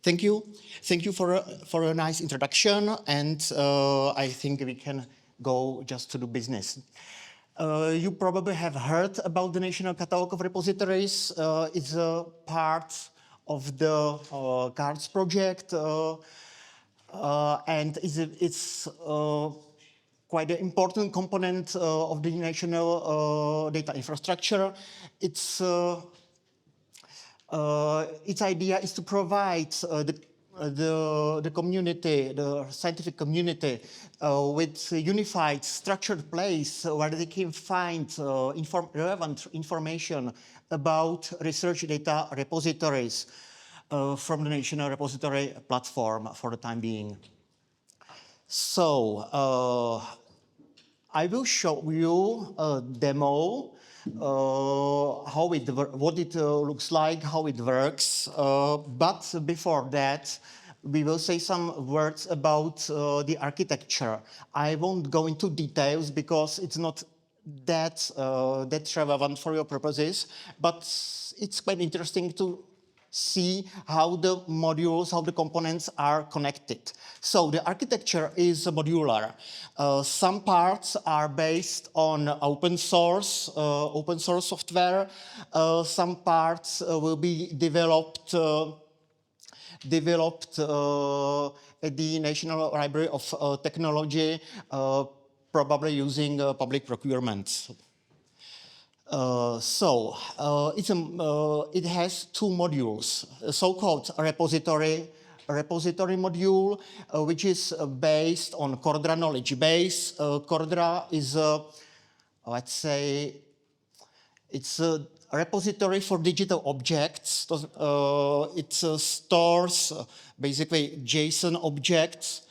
Thank you. Thank you for a nice introduction, and I think we can go just to do business. You probably have heard about the National Catalogue of Repositories. It's a part of the CARDS project, and it's quite an important component of the national data infrastructure. Its idea is to provide the community, the scientific community, with a unified, structured place where they can find relevant information about research data repositories from the National Repository Platform for the time being. So, I will show you a demo what it looks like, how it works. But before that, we will say some words about the architecture. I won't go into details because it's not that relevant for your purposes, but it's quite interesting to see how the modules, how the components are connected. So the architecture is modular. Some parts are based on open source software. Some parts will be developed at the National Library of Technology, probably using public procurement. It has two modules, a so-called repository module, which is based on Cordra knowledge base. Cordra is, let's say, it's a repository for digital objects. It stores basically JSON objects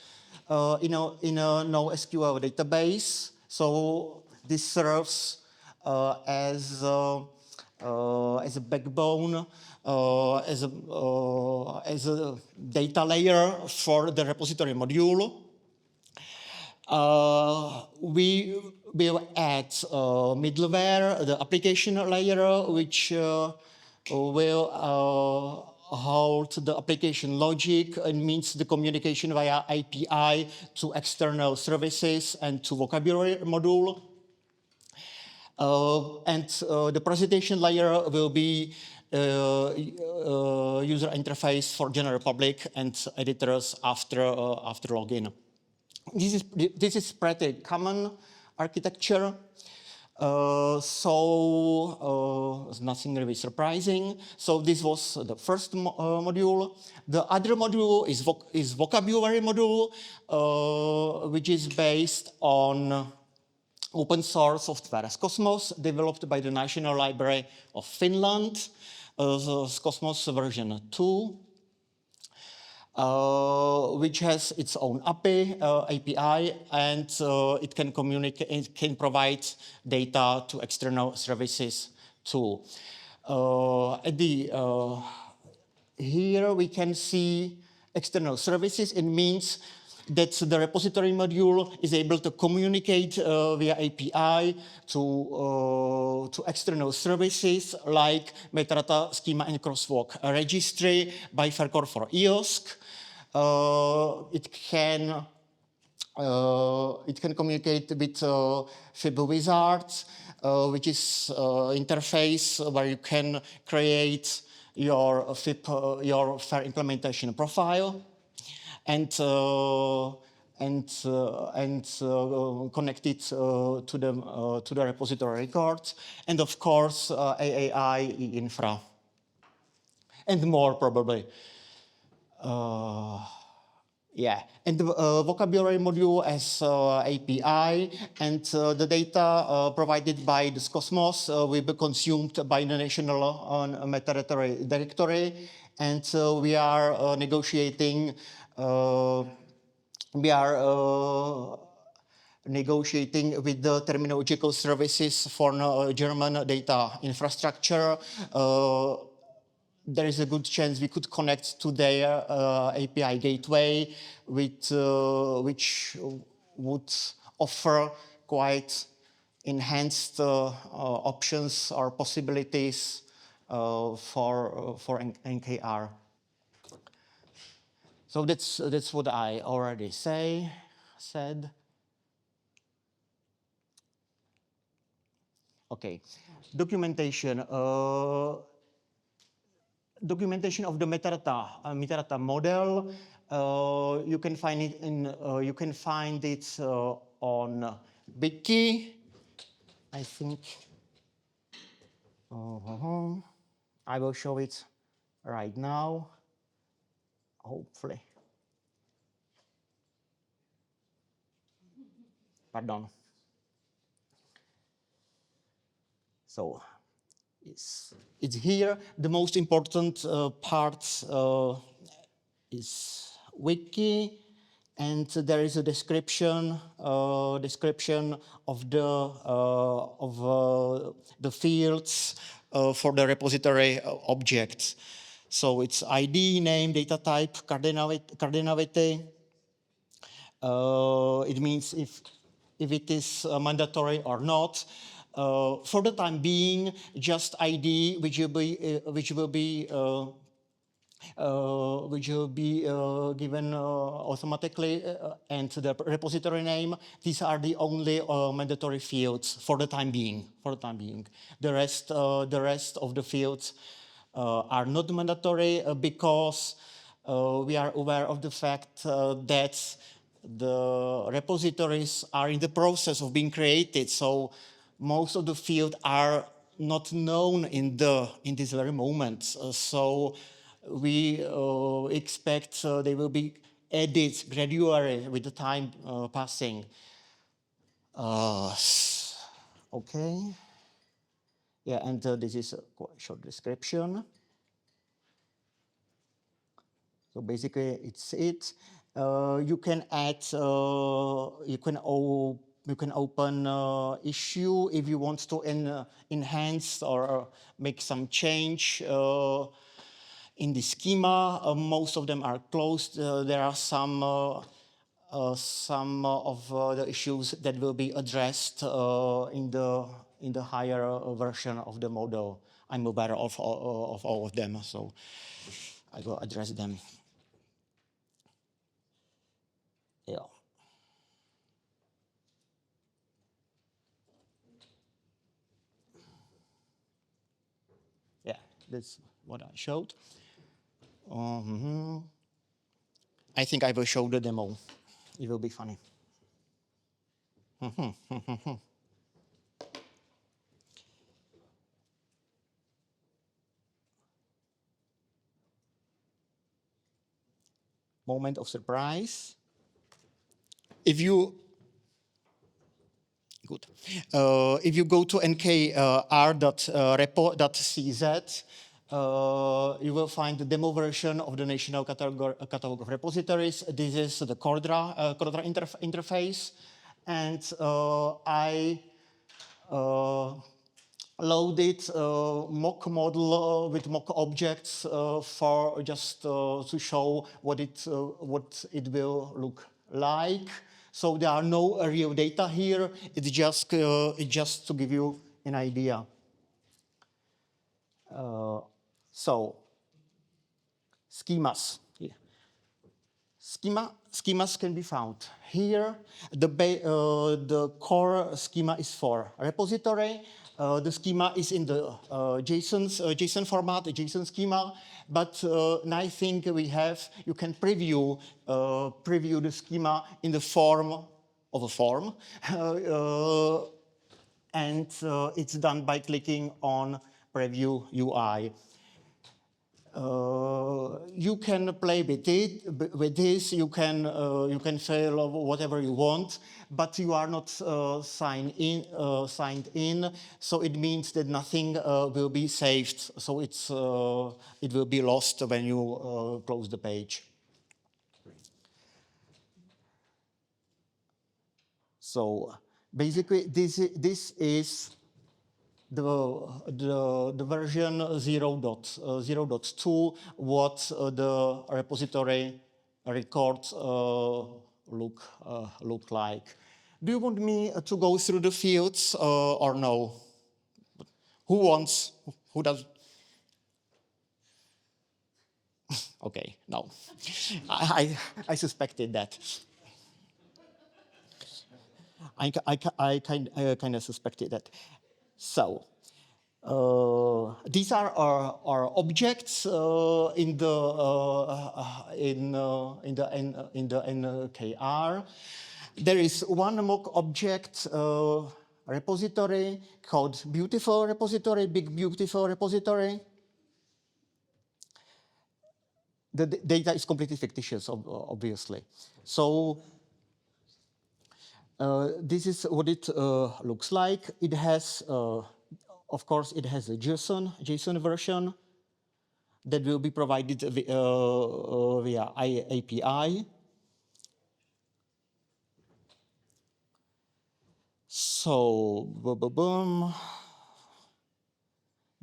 in a NoSQL database. So this serves as a backbone, as a data layer for the repository module. We will add middleware, the application layer, which will hold the application logic and means the communication via API to external services and to vocabulary module. The presentation layer will be user interface for general public and editors after login. This is pretty common architecture. Nothing really surprising. So this was the first module. The other module is vocabulary module, which is based on open source software as Cosmos, developed by the National Library of Finland, Cosmos version 2, which has its own API, and it can communicate, it can provide data to external services too. Here we can see external services. It means that the repository module is able to communicate via API to external services like metadata, schema, and crosswalk registry by Faircore for EOSC. It can communicate with FIB Wizard, which is interface where you can create your FIB, your FAIR implementation profile, and connect it to the repository record, and of course AAI infra, and more probably. And the vocabulary module as API, and the data provided by this Cosmos will be consumed by the National Metadata Directory, and we are negotiating. Negotiating with the terminological services for German data infrastructure. There is a good chance we could connect to their API gateway, which would offer quite enhanced options or possibilities for NKR. So that's what I already said. Okay, documentation. Documentation of the metadata model. You can find it on Wiki. I think. I will show it right now. Hopefully. Pardon. So it's here. The most important part is Wiki, and there is a description of the fields for the repository objects. So it's ID, name, data type, cardinality. It means if it is mandatory or not. For the time being, just ID, which will be given automatically, and the repository name. These are the only mandatory fields for the time being. The rest of the fields are not mandatory because we are aware of the fact that the repositories are in the process of being created. So most of the fields are not known in this very moment. So we expect they will be added gradually with the time passing. Okay. Yeah, and this is a quite short description. So basically, it's it. You can add, you can open issue if you want to enhance or make some change in the schema. Most of them are closed. There are some of the issues that will be addressed in the higher version of the model. I'm aware of all of them, so I will address them. Yeah. Yeah, that's what I showed. I think I will show the demo. It will be funny. Moment of surprise. If you if you go to nkr.repo.cz, you will find the demo version of the National Catalogue of Repositories. This is the Cordra interface, and I loaded mock model with mock objects for just to show what it will look like. So there are no real data here. It's just to give you an idea. So schemas. Yeah. Schemas can be found here. The core schema is for repository. The schema is in the JSON format, a JSON schema. But I think you can preview the schema in the form of a form. And it's done by clicking on Preview UI. You can play with it. With this, you can fill whatever you want, but you are not signed in. So it means that nothing will be saved. So it will be lost when you close the page. So basically, this is the version 0.2, what the repository records look like. Do you want me to go through the fields or no? Who wants? Who does? Okay, no. I suspected that. I kind of suspected that. So, these are our objects in the NKR. There is one mock object repository called Beautiful Repository, Big Beautiful Repository. The data is completely fictitious, obviously. So this is what it looks like. It has, of course, it has a JSON version that will be provided via API. So, boom.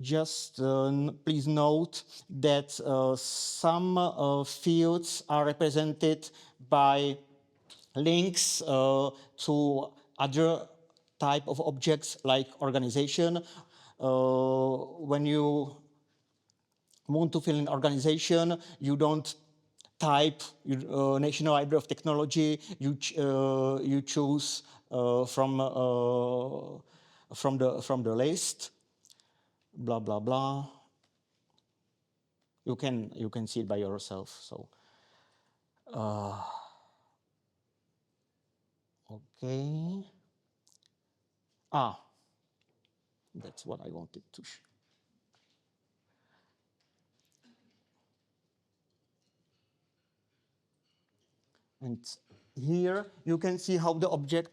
Just please note that some fields are represented by links to other type of objects like organization. When you want to fill in organization, you don't type National Library of Technology. You choose from the list. Blah blah blah. You can see it by yourself. So, okay. That's what I wanted to show. And here you can see how the objects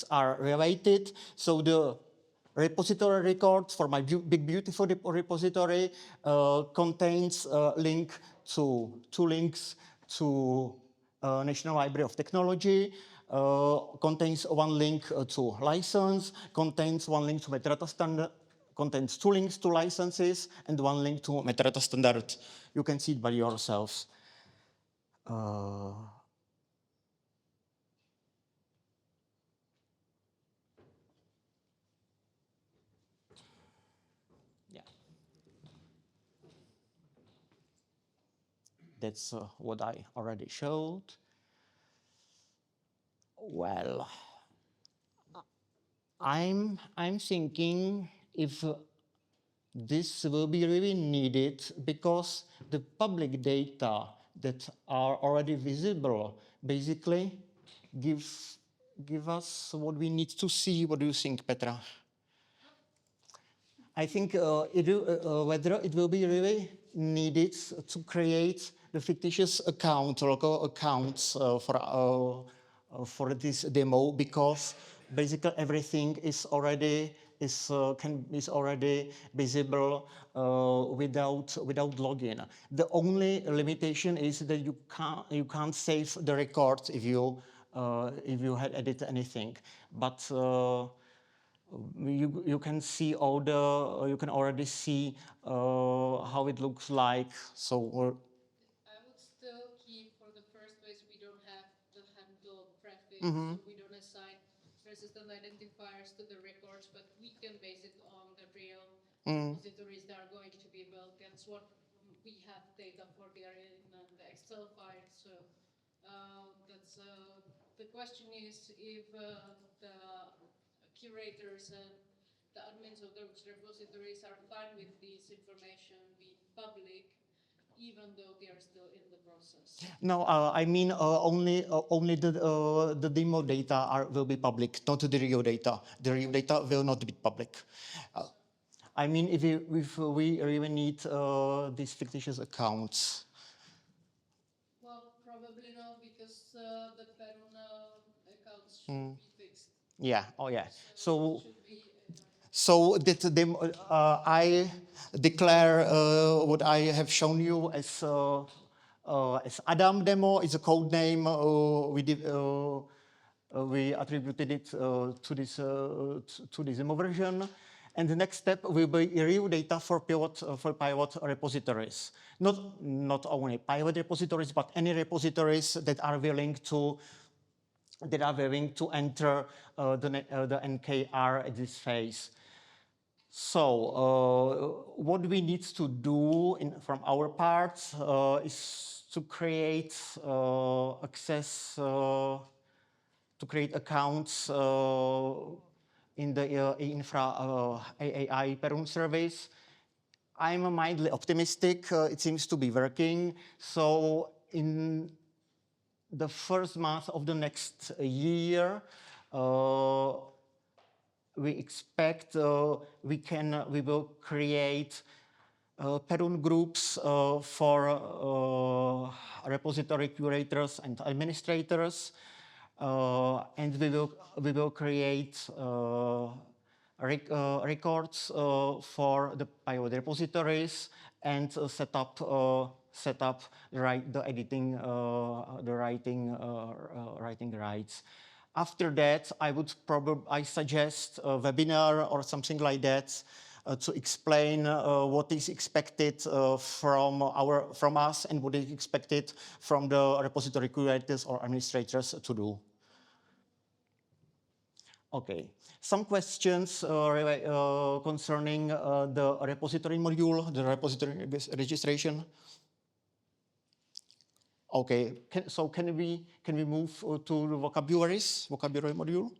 are related. So the repository record for my big beautiful repository contains two links to National Library of Technology. Contains one link to license, contains one link to metadata standard, contains two links to licenses, and one link to metadata standard. You can see it by yourselves. Yeah. That's what I already showed. Well, I'm thinking if this will be really needed because the public data that are already visible basically give us what we need to see. What do you think, Petra? I think whether it will be really needed to create the fictitious account, local accounts for this demo, because basically everything is already already visible without login. The only limitation is that you can't save the records if you had edited anything, but you can see all the you can already see how it looks like. So I would still keep for the first place we don't have the handle prefix, so we don't assign resistant identifiers to the records, but we can base it on the real repositories that are going to be built. That's what we have data for there in the Excel file. So that's the question is if the curators and the admins of those repositories are fine with this information being public, even though they are still in the process. No, I mean only the demo data will be public, not the real data. The real data will not be public. I mean, if we really need these fictitious accounts. Well, probably not, because the pen accounts should be fixed. Yeah. Oh, yeah. So So that I declare what I have shown you as Adam demo. Is a code name. We attributed it to this demo version. And the next step will be real data for pilot repositories. Not only pilot repositories, but any repositories that are willing to enter the NKR at this phase. So what we need to do from our part is to create access, to create accounts in the infra AAI Perun service. I'm mildly optimistic. It seems to be working. So in the first month of the next year, we expect we will create Perun groups for repository curators and administrators, and we will create records for the pilot repositories and set up the editing, the writing rights. After that, I suggest a webinar or something like that to explain what is expected from us and what is expected from the repository curators or administrators to do. Okay, some questions concerning the repository module, the repository registration. Okay, so can we move to the vocabulary module?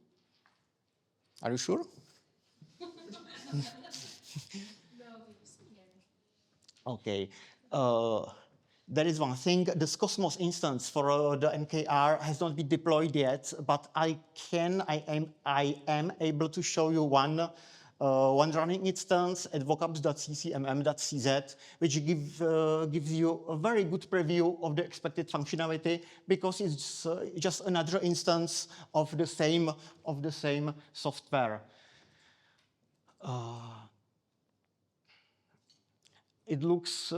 Are you sure? Okay. There is one thing, this Cosmos instance for the NKR has not been deployed yet, but I am able to show you one running instance at vocabs.ccmm.cz, which gives you a very good preview of the expected functionality, because it's just another instance of the same software. It looks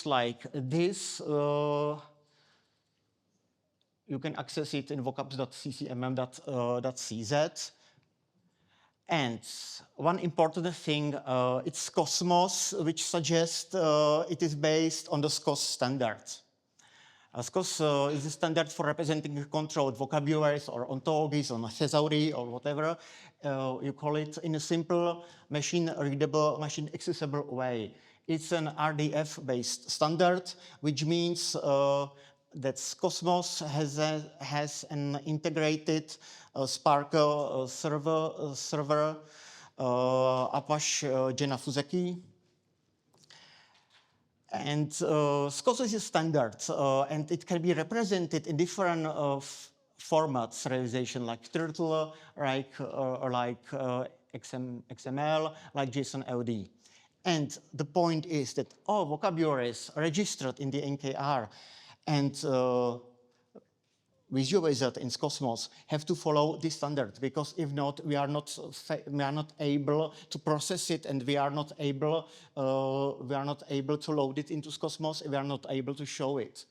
like this. You can access it in vocabs.ccmm.cz. And one important thing, it's Cosmos, which suggests it is based on the SCOS standard. SCOS is a standard for representing controlled vocabularies or ontologies or thesauri or whatever you call it, in a simple, machine-readable, machine-accessible way. It's an RDF-based standard, which means that Cosmos has an integrated Spark server Apache Jena Fuseki. And SCOS is a standard, and it can be represented in different formats, serialization like Turtle, like XML, like JSON LD. And the point is that all vocabularies registered in the NKR and visualized in Cosmos have to follow this standard, because if not, we are not able to process it, and we are not able to load it into Cosmos. We are not able to show it.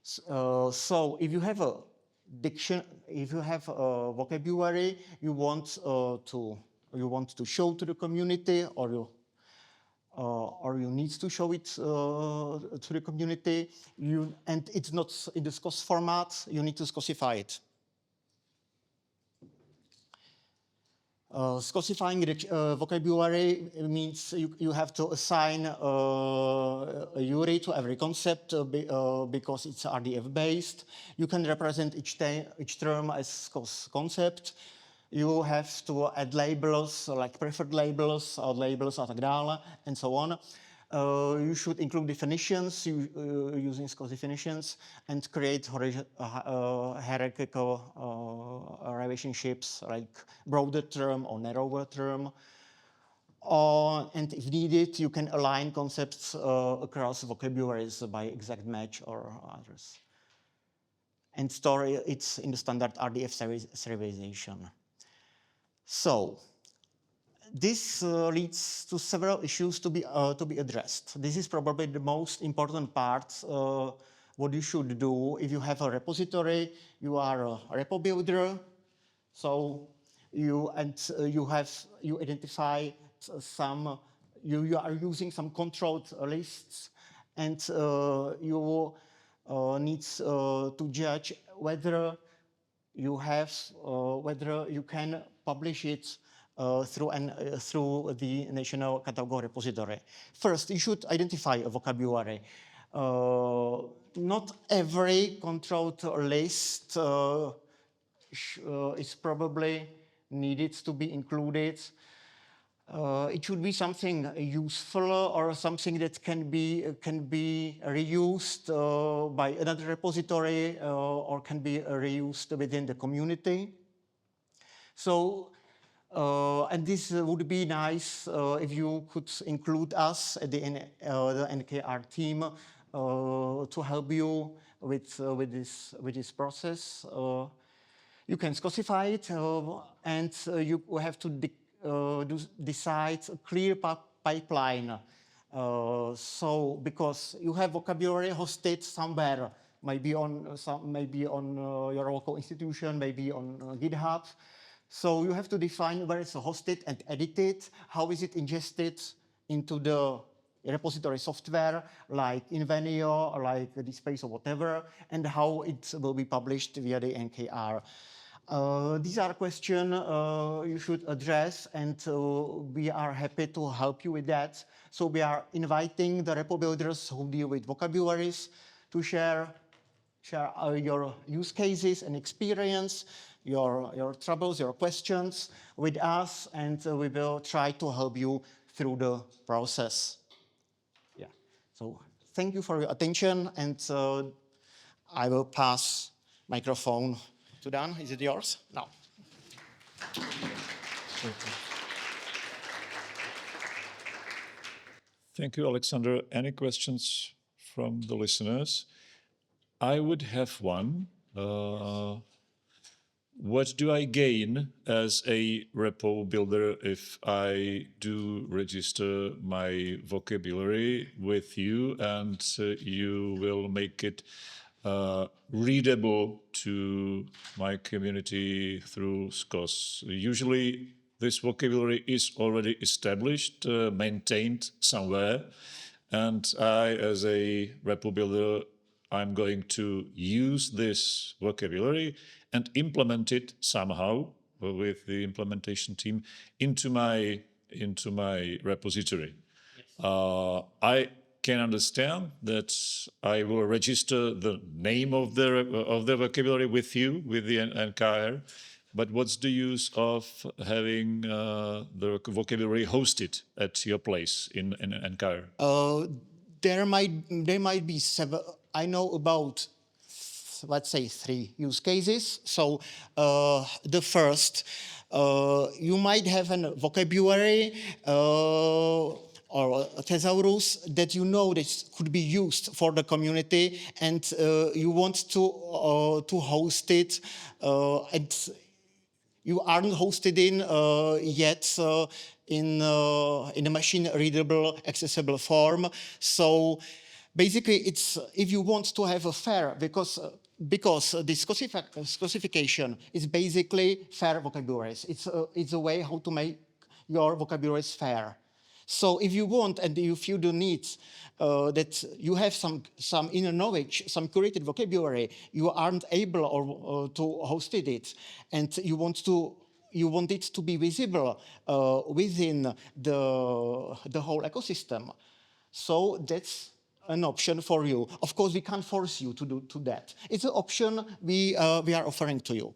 So if you have a vocabulary you want to show to the community, or you need to show it to the community, and it's not in the SCOS format, you need to SCOSify it. SCOSifying the vocabulary means you have to assign a URI to every concept because it's RDF-based. You can represent each term as SCOS concept. You have to add labels, like preferred labels, or labels, a tak dále, and so on. You should include definitions using SCOS definitions, and create hierarchical relationships, like broader term or narrower term. And if needed, you can align concepts across vocabularies by exact match or others. And store it in the standard RDF serialization. So this leads to several issues to be addressed. This is probably the most important part. What you should do if you have a repository, you are a repo builder. So you identify some. You are using some controlled lists, and you need to judge whether you can publish it through the National Catalogue of Repository. First, you should identify a vocabulary. Not every controlled list is probably needed to be included. It should be something useful or something that can be reused by another repository or can be reused within the community. So, and this would be nice if you could include us at the NKR team to help you with this process. You can specify it, and you have to decide a clear pipeline. So, because you have vocabulary hosted somewhere, maybe on your local institution, maybe on GitHub. So you have to define where it's hosted and edited. How is it ingested into the repository software, like Invenio, or like DSpace or whatever, and how it will be published via the NKR. These are questions you should address, and we are happy to help you with that. So we are inviting the repo builders who deal with vocabularies to share your use cases and experience, your troubles, your questions with us, and we will try to help you through the process. Yeah. So thank you for your attention, and I will pass microphone to Dan. Is it yours? No. Thank you, Alexander. Any questions from the listeners? I would have one. What do I gain as a repo builder if I do register my vocabulary with you and you will make it readable to my community through SCOS? Usually this vocabulary is already established, maintained somewhere, and I, as a repo builder, I'm going to use this vocabulary and implement it somehow with the implementation team into my repository. Yes. I can understand that I will register the name of the vocabulary with you, with the NKR, but what's the use of having the vocabulary hosted at your place in NKR? There might be several. I know about, let's say, 3 use cases. So the first, you might have a vocabulary or a thesaurus that you know that could be used for the community, and you want to host it, and you aren't hosted in yet in a machine-readable, accessible form. So basically, it's if you want to have a fair, because this classification is basically fair vocabularies. It's a way how to make your vocabularies fair. So if you want, and if you do need that you have some inner knowledge, some curated vocabulary, you aren't able or to host it, and you want it to be visible within the whole ecosystem. So that's an option for you. Of course, we can't force you to do that. It's an option we are offering to you.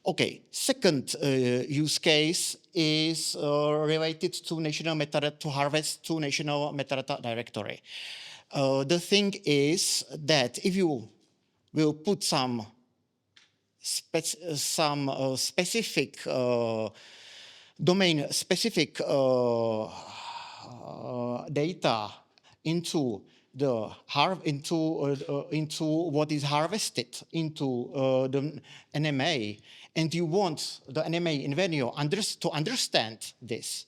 Okay, second use case is related to national metadata, to harvest to national metadata directory. The thing is that if you will put some specific domain-specific data into what is harvested into the NMA, and you want the NMA Invenio to understand this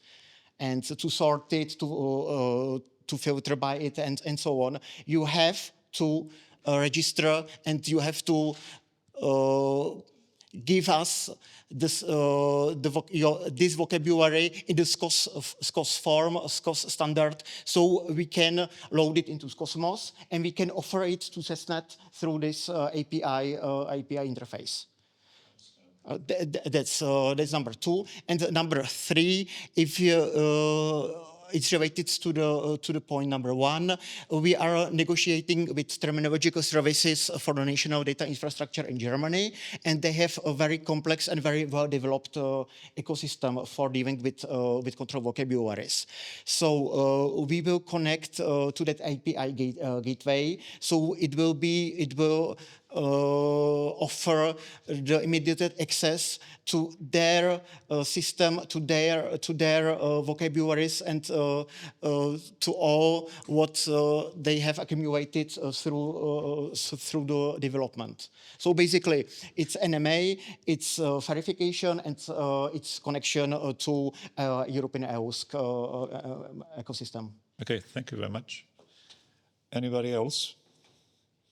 and to sort it, to filter by it, and so on, you have to register, and you have to give us this vocabulary in the SCOS form, SCOS standard, so we can load it into Cosmos, and we can offer it to SESNet through this API interface. That's number 2, and number 3. If you it's related to the point number 1. We are negotiating with terminological services for the national data infrastructure in Germany, and they have a very complex and very well-developed ecosystem for dealing with control vocabularies. So we will connect to that API gateway. So it will offer the immediate access to their system, to their vocabularies, and to all what they have accumulated through the development. So basically, it's NMA, it's verification, and it's connection to European EOSC ecosystem. Okay, thank you very much. Anybody else?